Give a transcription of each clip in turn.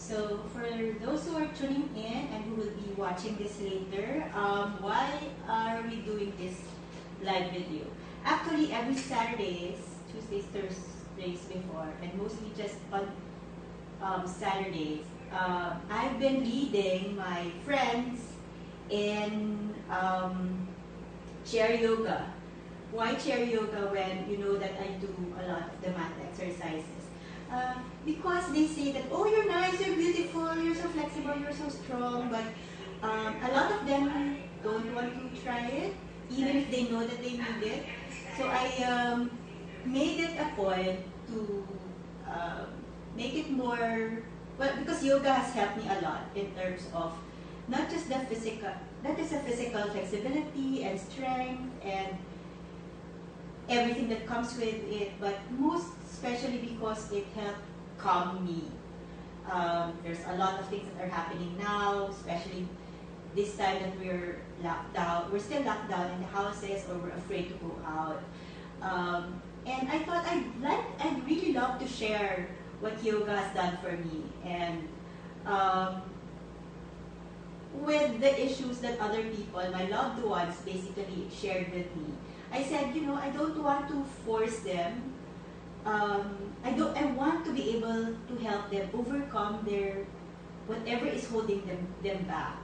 So for those who are tuning in and who will be watching this later, why are we doing this live video? Actually, every Saturdays, Tuesdays, Thursdays before, and mostly just on Saturdays, I've been leading my friends in chair yoga. Why chair yoga when you know that I do a lot of the mat exercises? Because they say that, oh, you're nice, you're beautiful, you're so flexible, you're so strong, but a lot of them don't want to try it, even if they know that they need it. So I made it a point to make it more, well, because yoga has helped me a lot in terms of not just the physical, not just the physical flexibility and strength and everything that comes with it, but most especially because it helped calm me. There's a lot of things that are happening now, especially this time that we're locked down. We're still locked down in the houses, or we're afraid to go out. And I thought I'd really love to share what yoga has done for me, and with the issues that other people, my loved ones, basically shared with me. I said, you know, I don't want to force them. I want to be able to help them overcome their whatever is holding them back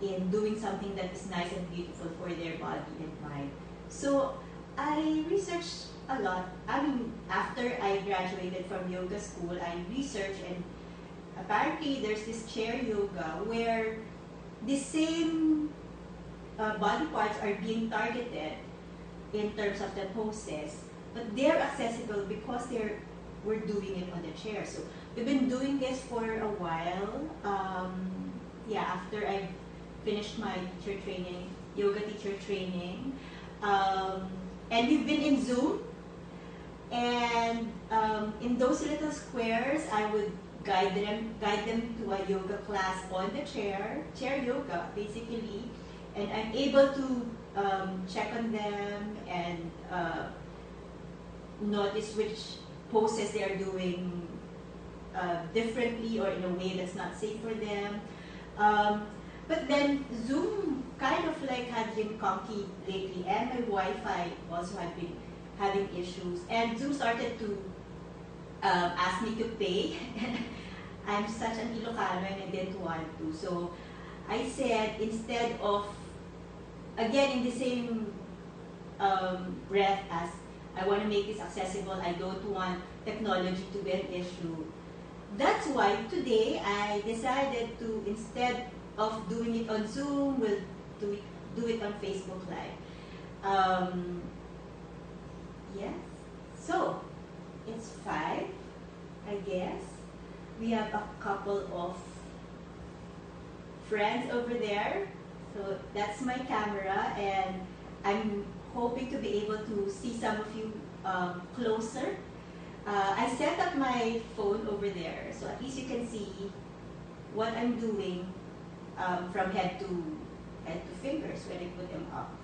in doing something that is nice and beautiful for their body and mind. So I researched a lot. I mean, after I graduated from yoga school, I researched, and apparently there's this chair yoga where the same body parts are being targeted in terms of the poses, but they're accessible because we're doing it on the chair. So we've been doing this for a while. After I finished my teacher training, yoga teacher training, and we've been in Zoom. And in those little squares, I would guide them to a yoga class on the chair yoga basically, and I'm able to check on them and notice which poses they are doing differently or in a way that's not safe for them. But then Zoom kind of like had been conky lately, and my Wi-Fi also had been having issues, and Zoom started to ask me to pay. I'm such an Ilocano and I didn't want to. So I said, instead of, again in the same breath as I want to make this accessible, I don't want technology to be an issue. That's why today I decided to, instead of doing it on Zoom, we'll do it on Facebook Live. Yes, so it's 5, I guess. We have a couple of friends over there. So that's my camera, and I'm hoping to be able to see some of you closer. I set up my phone over there, so at least you can see what I'm doing from head to fingers when I put them up.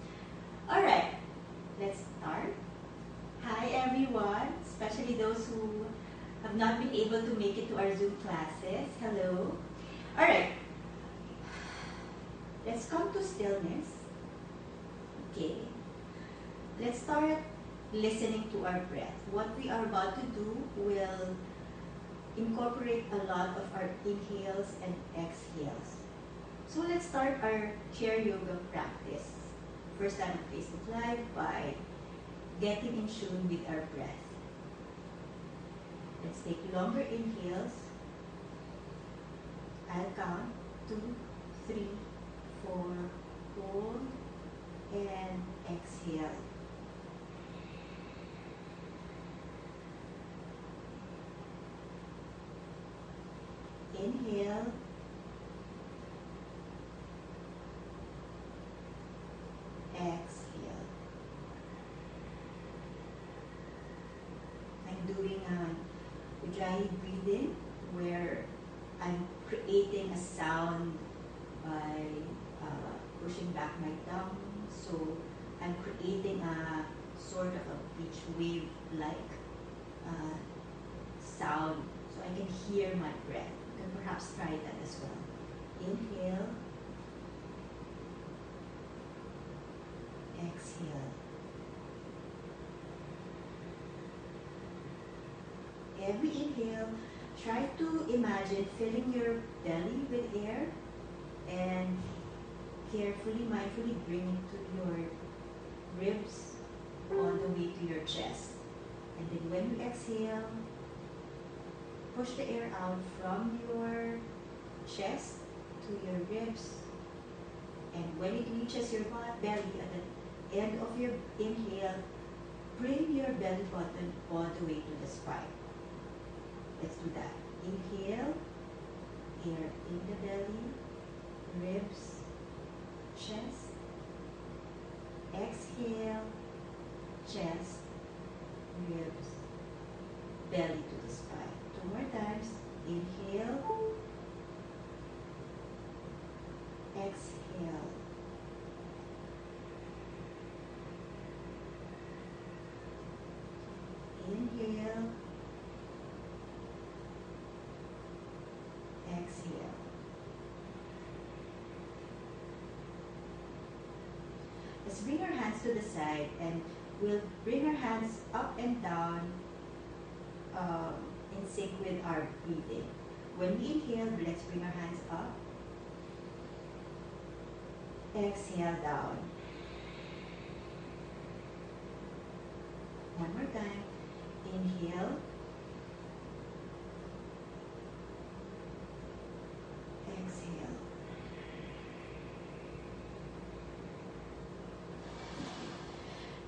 All right, let's start. Hi everyone, especially those who have not been able to make it to our Zoom classes. Hello. All right. Let's come to stillness. Okay. Let's start listening to our breath. What we are about to do will incorporate a lot of our inhales and exhales. So let's start our chair yoga practice. First time on Facebook Live by getting in tune with our breath. Let's take longer inhales. I'll count 2, 3, 4, hold, and exhale. Inhale. Exhale. I'm doing a Ujjayi breathing where I'm creating a sound by pushing back my tongue. So I'm creating a sort of a beach wave-like sound, so I can hear my breath. can perhaps try that as well. Inhale, exhale. Every inhale, try to imagine filling your belly with air and carefully, mindfully bring it to your ribs all the way to your chest. And then when you exhale, push the air out from your chest to your ribs. And when it reaches your belly at the end of your inhale, bring your belly button all the way to the spine. Let's do that. Inhale, air in the belly, ribs, chest. Exhale, chest, ribs, belly to the spine. 2 more times. Inhale, exhale. Inhale, exhale. Let's bring our hands to the side and we'll bring our hands up and down in sync with our breathing. When we inhale, let's bring our hands up. Exhale down. One more time. Inhale. Exhale.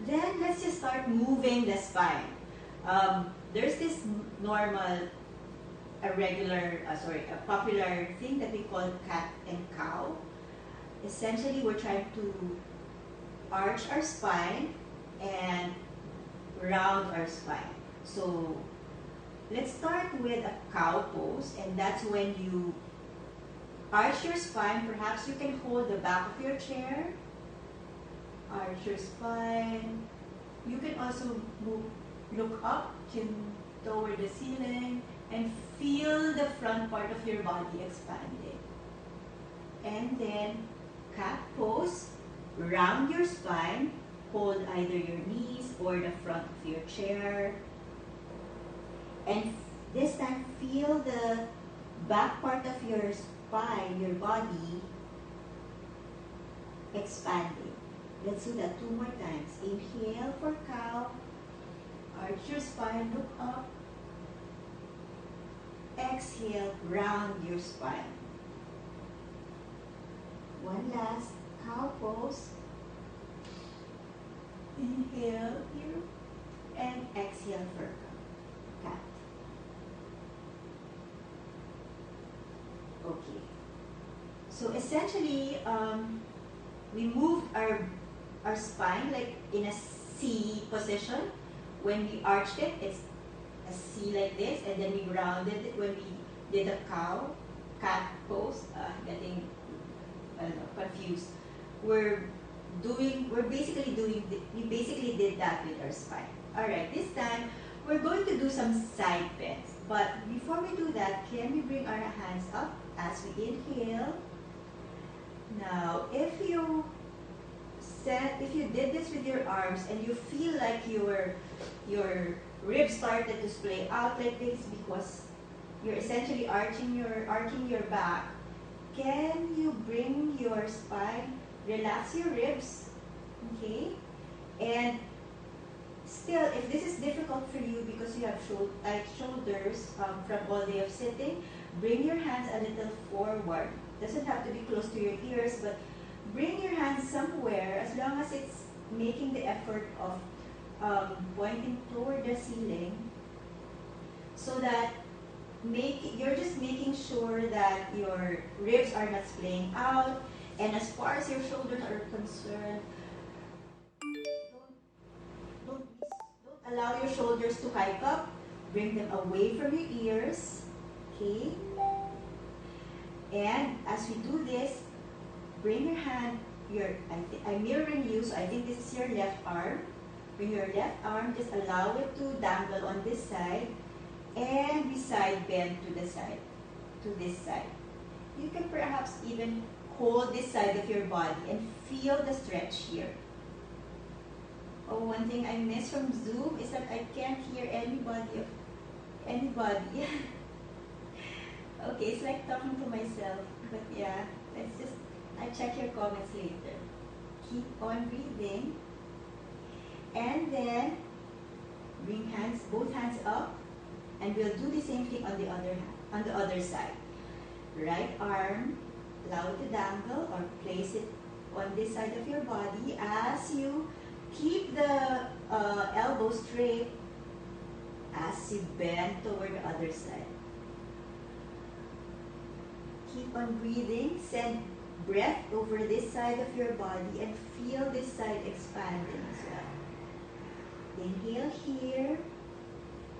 Then let's just start moving the spine. There's this normal, a popular thing that we call cat and cow. Essentially, we're trying to arch our spine and round our spine. So let's start with a cow pose, and that's when you arch your spine. Perhaps you can hold the back of your chair. Arch your spine. You can also look up toward the ceiling and feel the front part of your body expanding. And then cat pose, round your spine, hold either your knees or the front of your chair. And this time feel the back part of your spine, your body, expanding. Let's do that 2 more times. Inhale for cow. Arch your spine, look up. Exhale, round your spine. One last cow pose. Inhale here and exhale for cat. Okay. So essentially, we moved our spine like in a C position. When we arched it, it's a C like this, and then we rounded it when we did a cat pose. Getting confused. We basically did that with our spine. All right, this time we're going to do some side bends. But before we do that, can we bring our hands up as we inhale? Now, if you did this with your arms and you feel like your ribs started to splay out like this because you're essentially arching your back, can you bring your spine, relax your ribs, okay? And still, if this is difficult for you because you have tight shoulders from all day of sitting, bring your hands a little forward. Doesn't have to be close to your ears, but bring your hands somewhere as long as it's making the effort of pointing toward the ceiling, so that you're just making sure that your ribs are not splaying out, and as far as your shoulders are concerned, don't allow your shoulders to hike up. Bring them away from your ears, okay? And as we do this, bring your hand, I'm mirroring you, so I think this is your left arm. Bring your left arm, just allow it to dangle on this side, and we side bend to the side, to this side. You can perhaps even hold this side of your body and feel the stretch here. Oh, one thing I miss from Zoom is that I can't hear anybody. Okay, it's like talking to myself. But yeah, I'll check your comments later. Keep on breathing. And then bring both hands up, and we'll do the same thing on the other hand, on the other side. Right arm, allow it to dangle or place it on this side of your body as you keep the elbow straight as you bend toward the other side. Keep on breathing. Send breath over this side of your body and feel this side expanding as well. Inhale here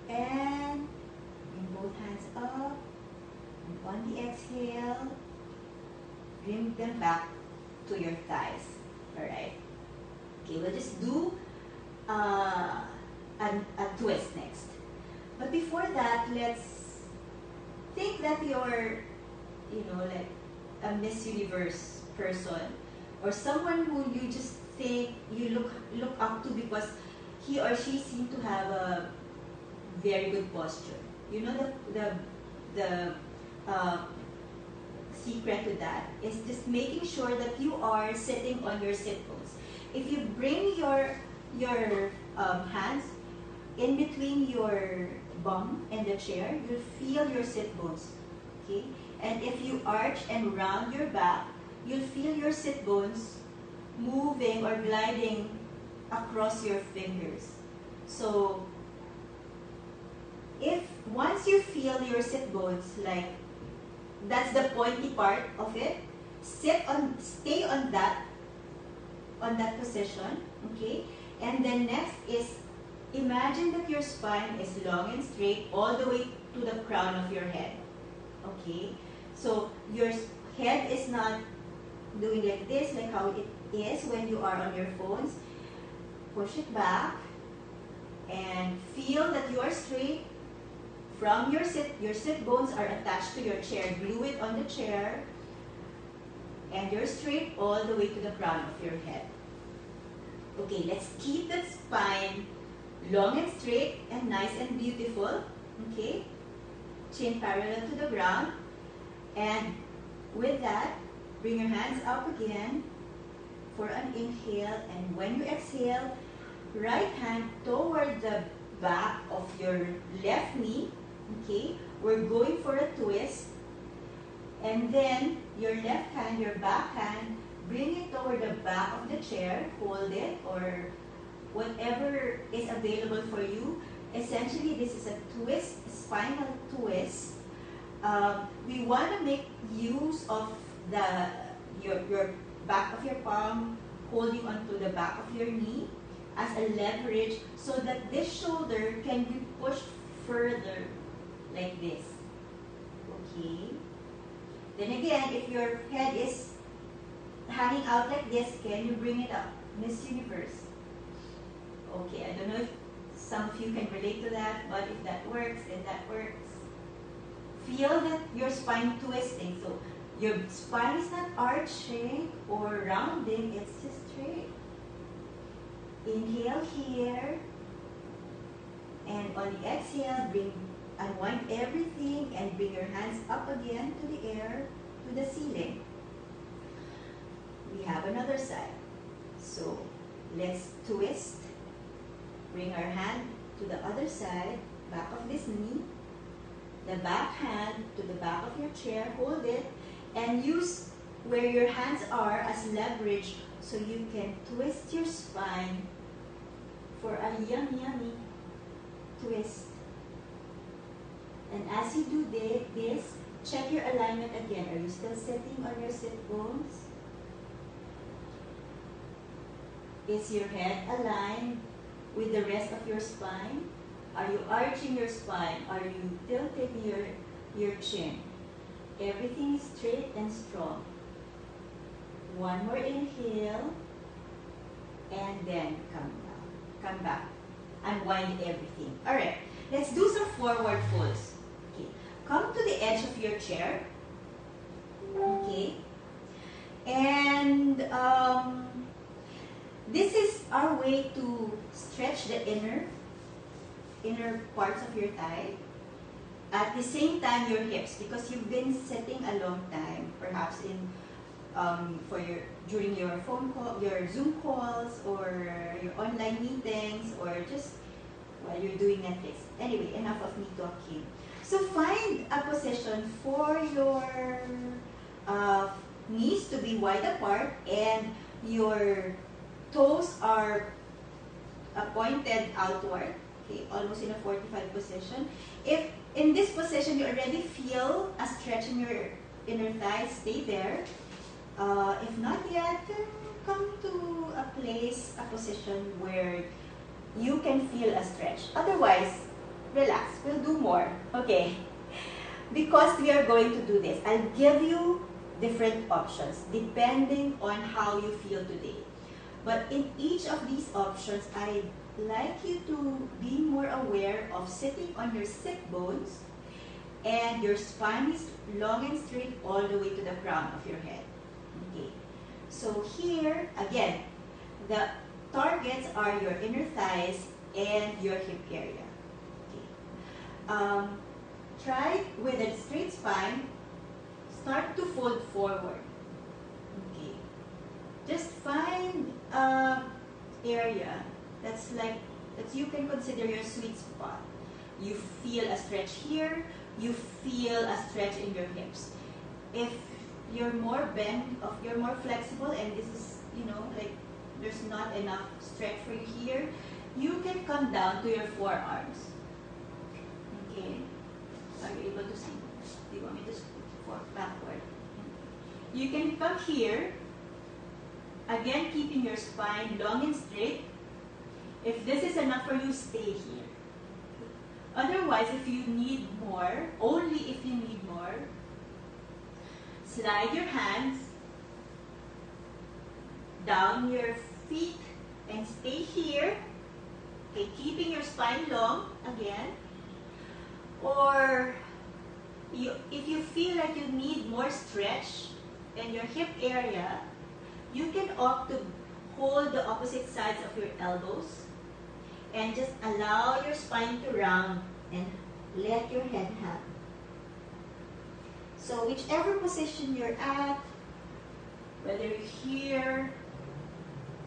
and bring both hands up. And on the exhale, bring them back to your thighs. Alright? Okay, we'll just do a twist next. But before that, let's think that you're, like a Miss Universe person or someone who you just think you look up to because he or she seems to have a very good posture. You know, the secret to that is just making sure that you are sitting on your sit bones. If you bring your hands in between your bum and the chair, you'll feel your sit bones. Okay? And if you arch and round your back, you'll feel your sit bones moving or gliding across your fingers. So, once you feel your sit bones, like that's the pointy part of it, stay on that position, okay? And then next is imagine that your spine is long and straight all the way to the crown of your head, okay? So your head is not doing like this, like how it is when you are on your phones. Push it back and feel that you are straight from your sit bones are attached to your chair. Glue it on the chair and you're straight all the way to the crown of your head. Okay, let's keep that spine long and straight and nice and beautiful. Okay, chin parallel to the ground. And with that, bring your hands up again for an inhale. And when you exhale, right hand toward the back of your left knee. Okay, we're going for a twist. And then your left hand, your back hand, bring it toward the back of the chair, hold it, or whatever is available for you. Essentially, this is a twist, a spinal twist. We want to make use of your back of your palm holding onto the back of your knee as a leverage so that this shoulder can be pushed further like this. Okay. Then again, if your head is hanging out like this, can you bring it up? Miss Universe. Okay, I don't know if some of you can relate to that, but if that works, then that works. Feel that your spine twisting. So your spine is not arching or rounding, it's just straight. Inhale here. And on the exhale, unwind everything and bring your hands up again to the air, to the ceiling. We have another side. So let's twist. Bring our hand to the other side, back of this knee. The back hand to the back of your chair, hold it, and use where your hands are as leverage so you can twist your spine for a yummy twist. And as you do this, check your alignment again. Are you still sitting on your sit bones? Is your head aligned with the rest of your spine? Are you arching your spine? Are you tilting your chin? Everything is straight and strong. One more inhale. And then come down. Come back. Unwind everything. Alright, let's do some forward folds. Okay. come to the edge of your chair. Okay. And this is our way to stretch the inner parts of your thigh. At the same time, your hips, because you've been sitting a long time, perhaps in during your phone call, your Zoom calls, or your online meetings, or just while you're doing Netflix. Anyway, enough of me talking. So find a position for your knees to be wide apart and your toes are pointed outward. Okay, almost in a 45 position. If in this position you already feel a stretch in your inner thighs, stay there. If not yet, come to a position where you can feel a stretch. Otherwise, relax, we'll do more. Okay, because we are going to do this, I'll give you different options depending on how you feel today. But in each of these options, I'd like you to be more aware of sitting on your sit bones and your spine is long and straight all the way to the crown of your head. Okay. So here, again, the targets are your inner thighs and your hip area. Okay. Try with a straight spine, start to fold forward. Okay. Just find an area that's you can consider your sweet spot. You feel a stretch here, you feel a stretch in your hips. If you're more you're more flexible and this is, like there's not enough stretch for you here, you can come down to your forearms. Okay. Are you able to see? Do you want me to scoot backward? You can come here. Again, keeping your spine long and straight. If this is enough for you, stay here. Otherwise, if you need more, only if you need more, slide your hands down your feet and stay here. Okay, keeping your spine long again. Or if you feel like you need more stretch in your hip area, you can opt to hold the opposite sides of your elbows and just allow your spine to round and let your head hang. So whichever position you're at, whether you're here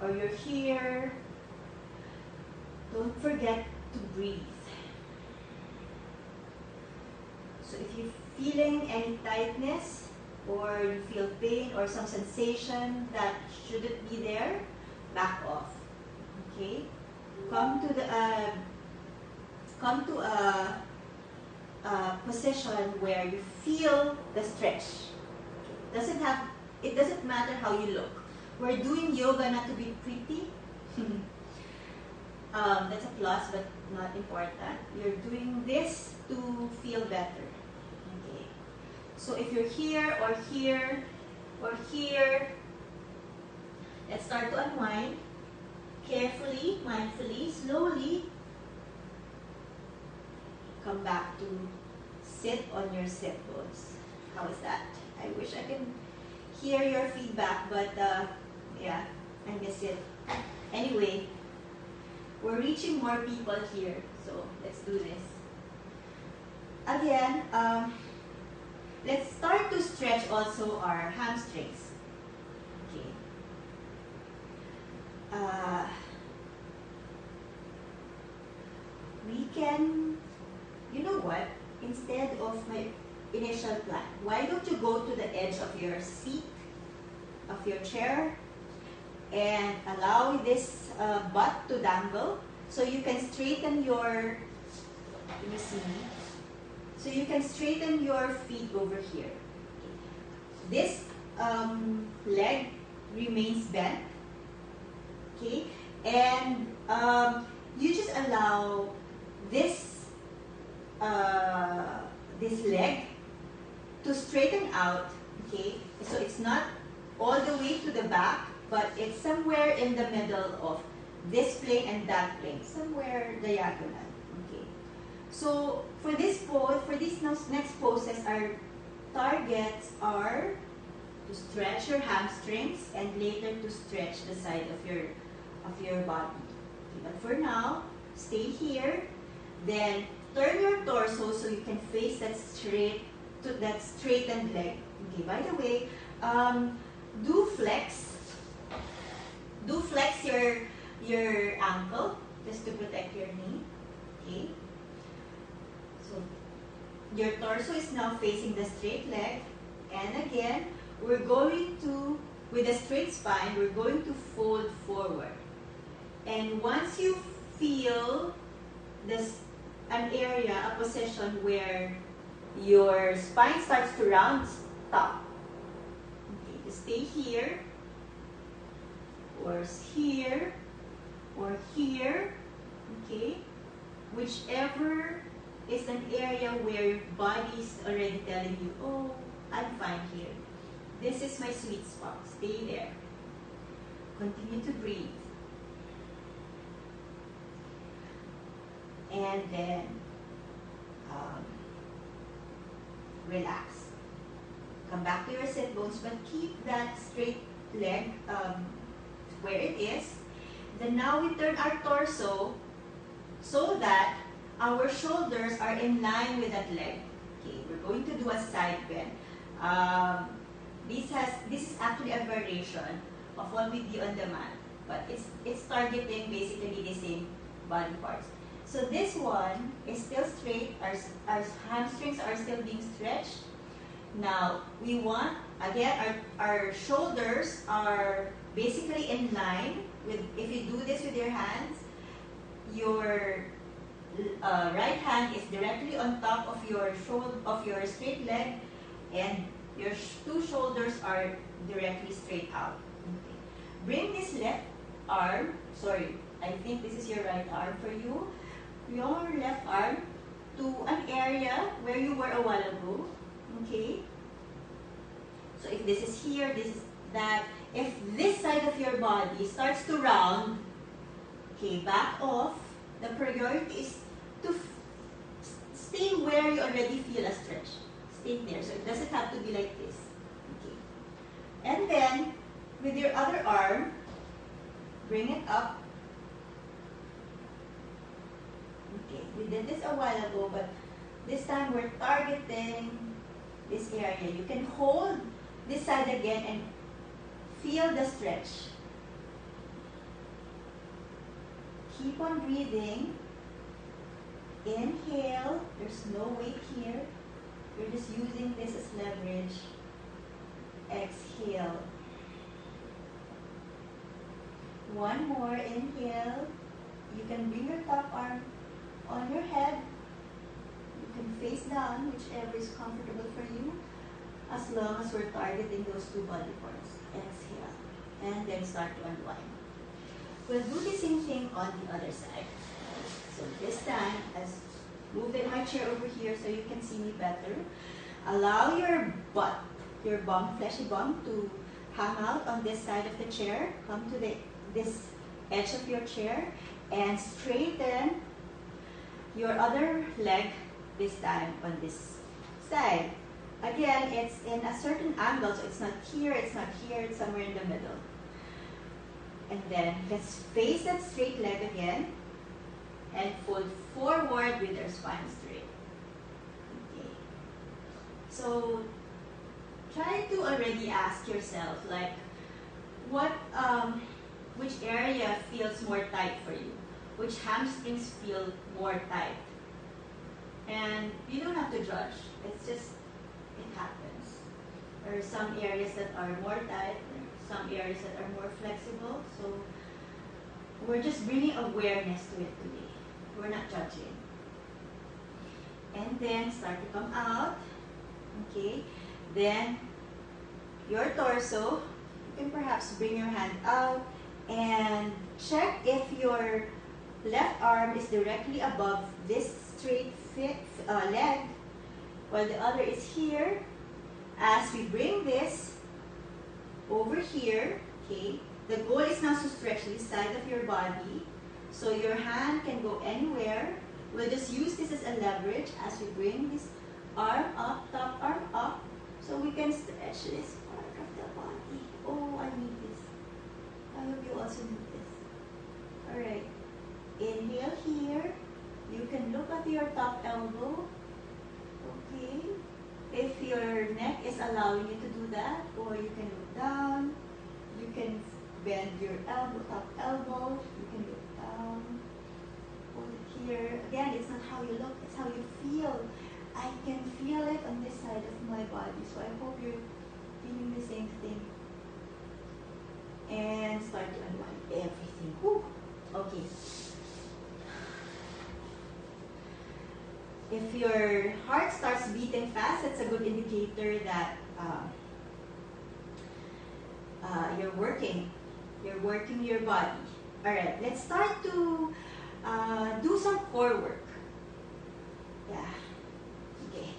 or you're here, don't forget to breathe. So if you're feeling any tightness or you feel pain or some sensation that shouldn't be there, back off. Okay? Come to a position where you feel the stretch. It doesn't matter how you look. We're doing yoga not to be pretty. That's a plus, but not important. You're doing this to feel better. Okay. So if you're here or here or here, let's start to unwind. Carefully, mindfully, slowly, come back to sit on your sit bones. How is that? I wish I could hear your feedback, but yeah, I miss it. Anyway, we're reaching more people here, so let's do this. Again, let's start to stretch also our hamstrings. Okay. We can, you know what, instead of my initial plan, why don't you go to the edge of your seat, of your chair, and allow this butt to dangle so you can straighten your, let me see, so you can straighten your feet over here. This leg remains bent, okay, and you just allow this this leg to straighten out, okay, so it's not all the way to the back, but it's somewhere in the middle of this plane and that plane, somewhere diagonal, okay. So for this pose, for these next poses, our targets are to stretch your hamstrings and later to stretch the side of your body. Okay, but for now, stay here. Then turn your torso so you can face that straightened leg. Okay. By the way, do flex your ankle just to protect your knee. Okay. So your torso is now facing the straight leg, and again, we're going to, with a straight spine, we're going to fold forward. And once you feel an area, a position where your spine starts to round, stop. Okay, to stay here, or here, or here. Okay, whichever is an area where your body is already telling you, oh, I'm fine here. This is my sweet spot. Stay there. Continue to breathe. And then relax. Come back to your sit bones, but keep that straight leg where it is. Then now we turn our torso so that our shoulders are in line with that leg. Okay, we're going to do a side bend. This is actually a variation of what we do on the mat, but it's targeting basically the same body parts. So this one is still straight, our hamstrings are still being stretched. Now, we want, again, our shoulders are basically in line with, if you do this with your hands, your right hand is directly on top of your straight leg, and your two shoulders are directly straight out. Okay. Bring this left arm, I think this is your right arm for you, your left arm to an area where you were a while ago. Okay? So if this is here, this is that. If this side of your body starts to round, okay, back off. The priority is to stay where you already feel a stretch. Stay there. So it doesn't have to be like this. Okay. And then, with your other arm, bring it up. Okay, we did this a while ago, but this time we're targeting this area. You can hold this side again and feel the stretch. Keep on breathing. Inhale. There's no weight here. You're just using this as leverage. Exhale. One more. Inhale. You can bring your top arm on your head. You can face down, whichever is comfortable for you, as long as we're targeting those two body parts. Exhale. And then start to unwind. We'll do the same thing on the other side. So this time, as move my chair over here so you can see me better. Allow your butt, your bum, fleshy bum, to hang out on this side of the chair. Come to this edge of your chair and straighten your other leg, this time on this side. Again, it's in a certain angle, so it's not here, it's somewhere in the middle. And then let's face that straight leg again and fold forward with our spine straight. Okay. So try to already ask yourself, like, which area feels more tight for you? Which hamstrings feel more tight? And you don't have to judge. It's just, it happens. There are some areas that are more tight, some areas that are more flexible. So we're just bringing awareness to it today. We're not judging. And then start to come out. Okay. Then your torso, you can perhaps bring your hand out and check if your left arm is directly above this straight leg, while the other is here. As we bring this over here, okay, the goal is now to stretch this side of your body, so your hand can go anywhere We'll just use this as a leverage as we bring this arm up, top arm up, so we can stretch this part of the body. Oh, I need this. I hope you also need this. Alright. Inhale here. You can look at your top elbow. Okay. If your neck is allowing you to do that, or you can look down. You can bend your elbow, top elbow. You can look down. Hold it here. Again, it's not how you look, it's how you feel. I can feel it on this side of my body, so I hope you're feeling the same thing. And start to unwind everything. Whew. Okay. If your heart starts beating fast, it's a good indicator that you're working your body. All right, let's start to do some core work. Yeah. Okay.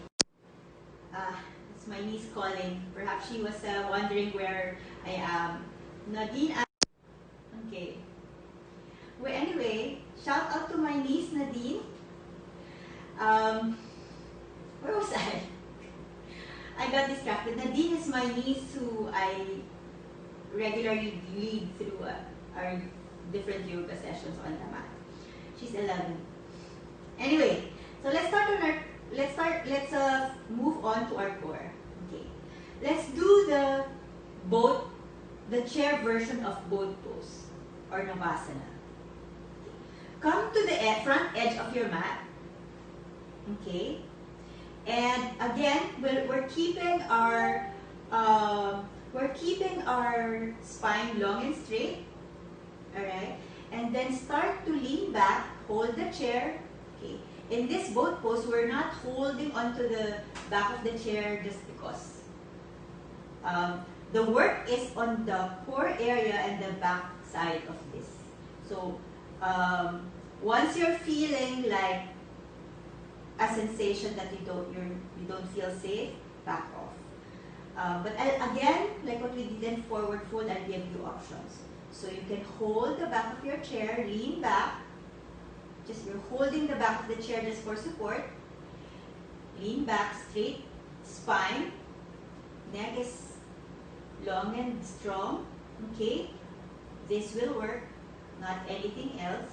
It's my niece calling. Perhaps she was wondering where I am. Nadine. Okay. Well, anyway, shout out to my niece Nadine. Where was I? I got distracted. Nadine is my niece who I regularly lead through our different yoga sessions on the mat. She's 11. Anyway, so let's move on to our core. Okay. Let's do the chair version of boat pose or Navasana. Come to the front edge of your mat. Okay. And again, we're keeping our spine long and straight. All right. And then start to lean back, hold the chair. Okay. In this boat pose, we're not holding onto the back of the chair just because. The work is on the core area and the back side of this. So once you're feeling like a sensation that you don't feel safe, back off. But again, like what we did in forward fold, I'll give you options. So you can hold the back of your chair, lean back. Just you're holding the back of the chair just for support. Lean back, straight spine. Neck is long and strong. Okay? This will work, not anything else.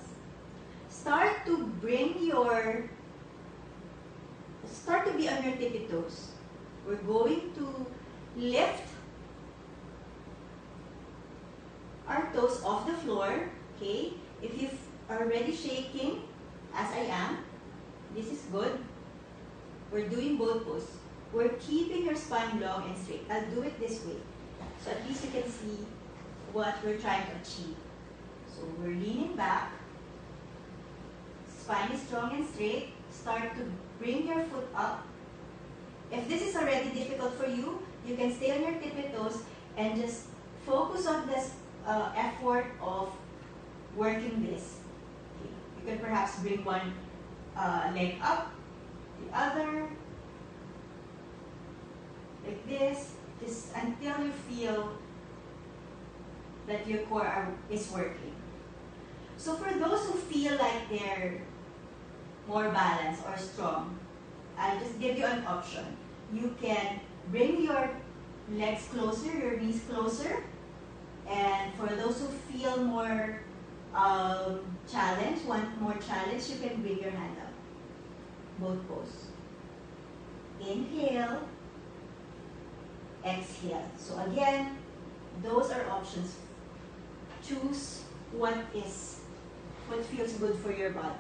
Start to be on your tippy toes. We're going to lift our toes off the floor. Okay? If you are already shaking, as I am, this is good. We're doing both poses. We're keeping your spine long and straight. I'll do it this way, so at least you can see what we're trying to achieve. So we're leaning back. Spine is strong and straight. Start to bring your foot up. If this is already difficult for you, you can stay on your tippy toes and just focus on this effort of working this. Okay. You can perhaps bring one leg up, the other, like this, just until you feel that your core is working. So for those who feel like they're more balanced or strong, I'll just give you an option. You can bring your legs closer, your knees closer, and for those who feel more challenged, want more challenge, you can bring your hand up. Both pose. Inhale, exhale. So again, those are options. Choose what feels good for your body.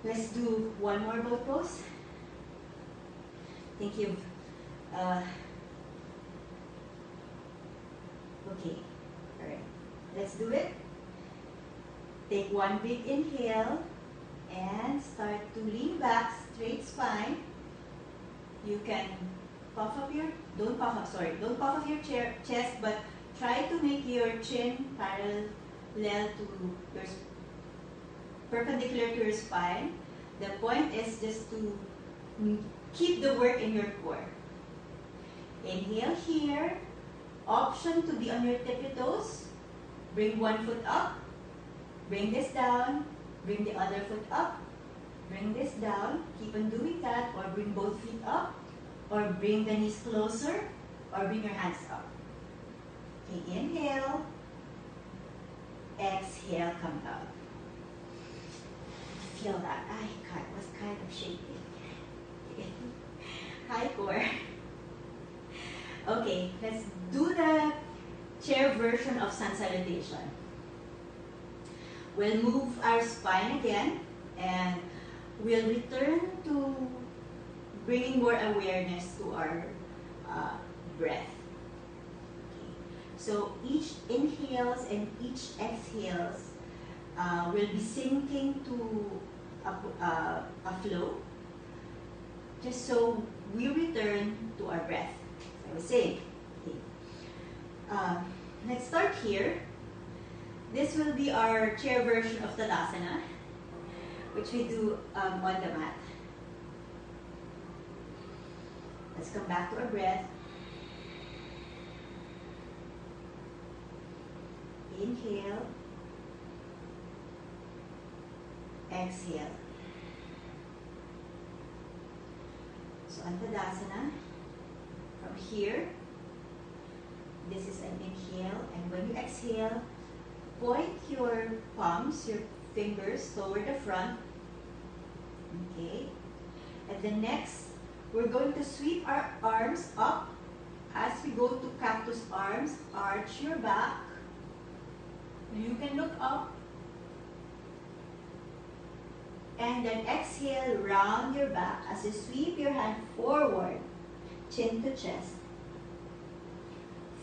Let's do one more boat pose. Thank you. Okay. All right. Let's do it. Take one big inhale and start to lean back, straight spine. You can don't puff up your chest, but try to make your chin parallel to your perpendicular to your spine. The point is just to keep the work in your core. Inhale here. Option to be on your tippy toes. Bring one foot up. Bring this down. Bring the other foot up. Bring this down. Keep on doing that. Or bring both feet up. Or bring the knees closer. Or bring your hands up. Okay, inhale. Exhale, come down. Feel that. God, it was kind of shaking. Hi, core. Okay, let's do the chair version of sun salutation. We'll move our spine again, and we'll return to bringing more awareness to our breath. So each inhales and each exhales will be sinking to a flow, just so we return to our breath. As I was saying, okay. Let's start here. This will be our chair version of Tadasana, which we do on the mat. Let's come back to our breath. Inhale, exhale. So on Tadasana, from here, this is an inhale, and when you exhale, point your palms, your fingers toward the front. Okay. And then next, we're going to sweep our arms up. As we go to cactus arms, arch your back. You can look up. And then exhale, round your back as you sweep your hand forward, chin to chest.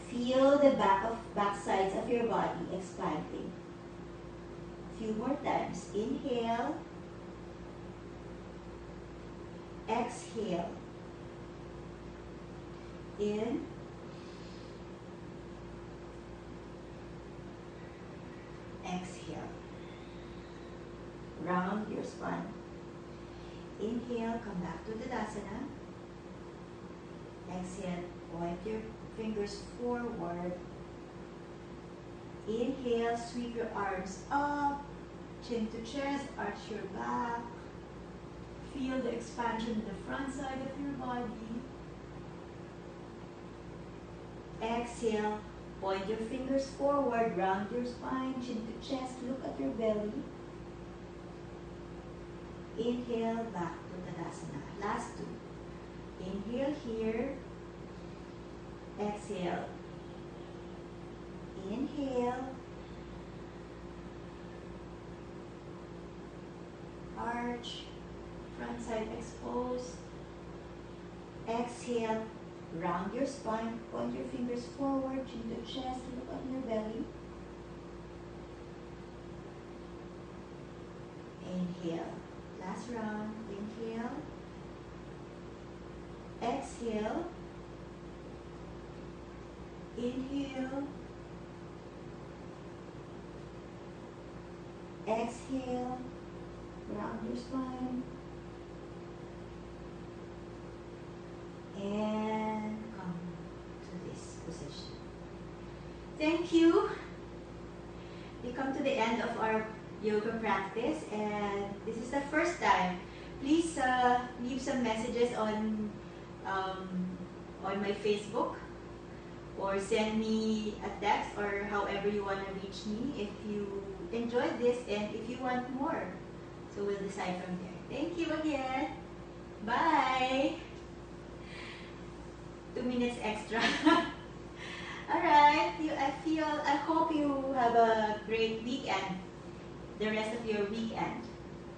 Feel the back sides of your body expanding. A few more times. Inhale. Exhale. In. Exhale. Round your spine. Inhale, come back to Tadasana. Exhale, point your fingers forward. Inhale, sweep your arms up, chin to chest, arch your back. Feel the expansion in the front side of your body. Exhale, point your fingers forward, round your spine, chin to chest, look at your belly. Inhale, back to Tadasana. Last two. Inhale here. Exhale. Inhale. Arch. Front side exposed. Exhale. Round your spine. Point your fingers forward, chin to chest, look at your belly. Inhale. Last round. Inhale. Exhale. Inhale. Exhale. Round your spine. And come to this position. Thank you. We come to the end of our yoga practice, and this is the first time. Please leave some messages on my Facebook, or send me a text, or however you want to reach me if you enjoyed this and if you want more. So we'll decide from there. Thank you again. Bye. 2 minutes extra. Alright, I hope you have a great weekend. The rest of your weekend.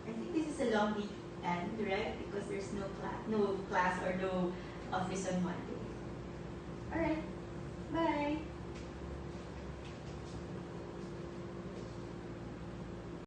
I think this is a long weekend, right? Because there's no class or no office on Monday.